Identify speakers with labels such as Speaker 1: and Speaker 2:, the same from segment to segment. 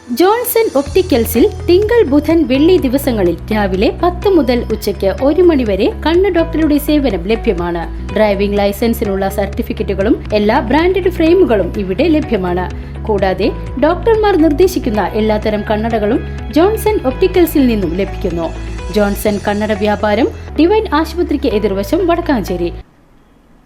Speaker 1: Johnson ഒപ്റ്റിക്കൽസിൽ തിങ്കൾ ബുധൻ വെള്ളി ദിവസങ്ങളിൽ രാവിലെ 10 മുതൽ ഉച്ചയ്ക്ക് 1 മണി വരെ കണ്ണ് ഡോക്ടറുടെ സേവനം ലഭ്യമാണ്. ഡ്രൈവിംഗ് ലൈസൻസിനുള്ള സർട്ടിഫിക്കറ്റുകളും എല്ലാ ബ്രാൻഡഡ് ഫ്രെയിമുകളും ഇവിടെ ലഭ്യമാണ്. കൂടാതെ ഡോക്ടർമാർ നിർദ്ദേശിക്കുന്ന എല്ലാത്തരം കണ്ണടകളും ജോൺസൺ ഒപ്റ്റിക്കൽസിൽ നിന്നും ലഭിക്കുന്നു. ജോൺസൺ കണ്ണട വ്യാപാരം ഡിവൈൻ ആശുപത്രിക്ക് എതിർവശം വടക്കാഞ്ചേരി.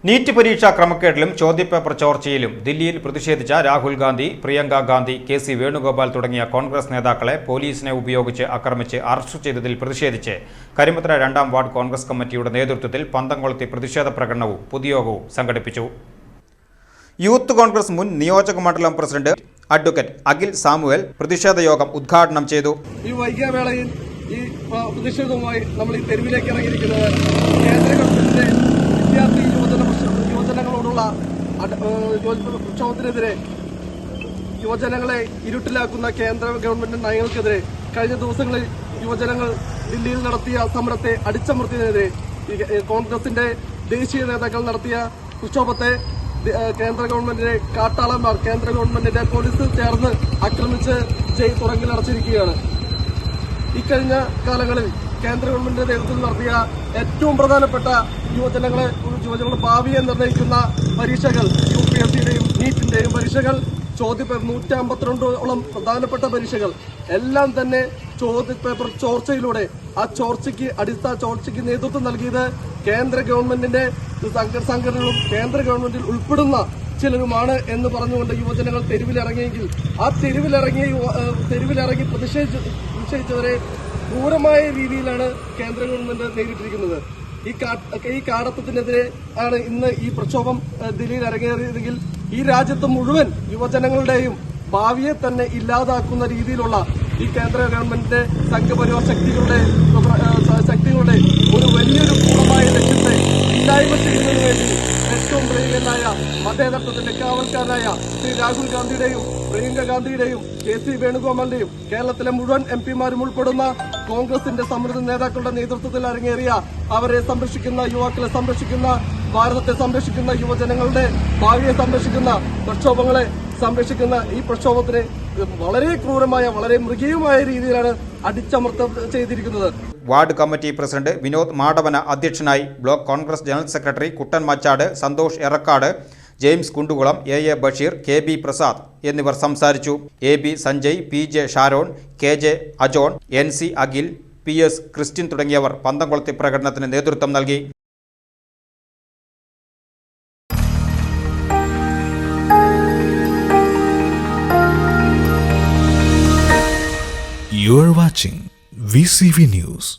Speaker 2: നീറ്റ് പരീക്ഷാ ക്രമക്കേടിലും ചോദ്യപേപ്പർ ചോർച്ചയിലും ദില്ലിയിൽ പ്രതിഷേധിച്ച രാഹുൽ ഗാന്ധി, പ്രിയങ്ക ഗാന്ധി, KC വേണുഗോപാൽ തുടങ്ങിയ കോൺഗ്രസ് നേതാക്കളെ പോലീസിനെ ഉപയോഗിച്ച് ആക്രമിച്ച് അറസ്റ്റ് ചെയ്തതിൽ പ്രതിഷേധിച്ച് കരിമത്ര 2-ാം വാർഡ് കോൺഗ്രസ് കമ്മിറ്റിയുടെ നേതൃത്വത്തിൽ പന്തംകൊളുത്തി പ്രതിഷേധ പ്രകടനവും പൊതുയോഗവും സംഘടിപ്പിച്ചു. യൂത്ത് കോൺഗ്രസ് മുൻ നിയോജക മണ്ഡലം പ്രസിഡന്റ് അഡ്വക്കേറ്റ് അഖിൽ സാമുവൽ പ്രതിഷേധ യോഗം ഉദ്ഘാടനം ചെയ്തു.
Speaker 3: ഈ വൈകിയ വേളയിൽ ഈ പ്രതിഷേധവുമായി നമ്മൾ ഈ തെരുവിലേക്ക് ഇറങ്ങിയിരിക്കുന്നത് കേന്ദ്ര ഗവൺമെന്റിന്റെ വിദ്യാർത്ഥി യുവജനങ്ങളോടുള്ള പ്രക്ഷോഭത്തിനെതിരെ, യുവജനങ്ങളെ ഇരുട്ടിലാക്കുന്ന കേന്ദ്ര ഗവൺമെന്റ് നയങ്ങൾക്കെതിരെ കഴിഞ്ഞ ദിവസങ്ങളിൽ യുവജനങ്ങൾ ദില്ലിയിൽ നടത്തിയ സമരത്തെ അടിച്ചമർത്തിയതിനെതിരെ കോൺഗ്രസിന്റെ ദേശീയ നേതാക്കൾ നടത്തിയ പ്രക്ഷോഭത്തെ കേന്ദ്ര ഗവൺമെന്റിന്റെ കാട്ടാളന്മാർ, കേന്ദ്ര ഗവൺമെന്റിന്റെ പോലീസ് ചേർന്ന് ആക്രമിച്ച് തുറങ്കിലടച്ചിരിക്കുകയാണ്. ഇക്കഴിഞ്ഞ കാലങ്ങളിൽ കേന്ദ്ര ഗവൺമെന്റിന്റെ നേതൃത്വത്തിൽ നടത്തിയ ഏറ്റവും പ്രധാനപ്പെട്ട യുവജനങ്ങളുടെ ഭാവിയെ നിർണ്ണയിക്കുന്ന പരീക്ഷകൾ, UPSCയുടെയും നീറ്റിന്റെയും പരീക്ഷകൾ, ചോദ്യപേപ്പർ 152ഓളം പ്രധാനപ്പെട്ട പരീക്ഷകൾ എല്ലാം തന്നെ ചോദ്യപേപ്പർ ചോർച്ചയിലൂടെ ആ ചോർച്ചയ്ക്ക് നേതൃത്വം നൽകിയത് കേന്ദ്ര ഗവൺമെന്റിന്റെ സംഘടനകളും കേന്ദ്ര ഗവൺമെന്റിൽ ഉൾപ്പെടുന്ന ചിലരുമാണ് എന്ന് പറഞ്ഞുകൊണ്ട് യുവജനങ്ങൾ തെരുവിലിറങ്ങിയെങ്കിൽ ആ തെരുവിലിറങ്ങി പ്രതിഷേധിച്ചവരെ ക്രൂരമായ രീതിയിലാണ് കേന്ദ്ര ഗവൺമെന്റ് നേരിട്ടിരിക്കുന്നത്. ഈ കാടത്തത്തിനെതിരെ ആണ് ഇന്ന് ഈ പ്രക്ഷോഭം ദില്ലിയിൽ അരങ്ങേറിയതെങ്കിൽ ഈ രാജ്യത്ത് മുഴുവൻ യുവജനങ്ങളുടെയും ഭാവിയെ തന്നെ ഇല്ലാതാക്കുന്ന രീതിയിലുള്ള ഈ കേന്ദ്ര ഗവൺമെന്റിന്റെ സംഘപരിവാർ ശക്തികളുടെ ഒരു വലിയൊരു പൂർണ്ണമായ ലക്ഷ്യത്തെ ഇല്ലായ്മ ചെയ്യുന്നതിന് വേണ്ടി ഏറ്റവും പ്രിയങ്കനായ മതേതരത്വത്തിന്റെ കാവൽക്കാരനായ ശ്രീ രാഹുൽ ഗാന്ധിയുടെയും പ്രിയങ്ക ഗാന്ധിയുടെയും KC വേണുഗോപാലിന്റെയും കേരളത്തിലെ മുഴുവൻ MP-മാരും ഉൾപ്പെടുന്ന കോൺഗ്രസിന്റെ സമൃദ്ധ നേതാക്കളുടെ നേതൃത്വത്തിൽ അരങ്ങേറിയ അവരെ സംരക്ഷിക്കുന്ന, യുവാക്കളെ സംരക്ഷിക്കുന്ന, ഭാരതത്തെ സംരക്ഷിക്കുന്ന, യുവജനങ്ങളുടെ ഭാവിയെ സംരക്ഷിക്കുന്ന, പ്രക്ഷോഭങ്ങളെ സംരക്ഷിക്കുന്ന ഈ പ്രക്ഷോഭത്തിന് വളരെ ക്രൂരമായ, വളരെ മൃഗീയമായ രീതിയിലാണ് അടിച്ചമർത്ത ചെയ്തിരിക്കുന്നത്.
Speaker 2: Ward committee president Vinod Madavana അധ്യക്ഷനായി. Block Congress general secretary Kuttan Machad, Santhosh Erakkad, James Kundukulam, AA Basheer, KB Prasad എന്നിവർ സംസാരിച്ചു. AB Sanjay, PJ Sharon, KJ Ajon, NC Akhil, PS Christian തുടങ്ങിയവർ പന്തംകൊളുത്തി പ്രകടനത്തിന് നേതൃത്വം നൽകി.
Speaker 4: You are watching VCV News.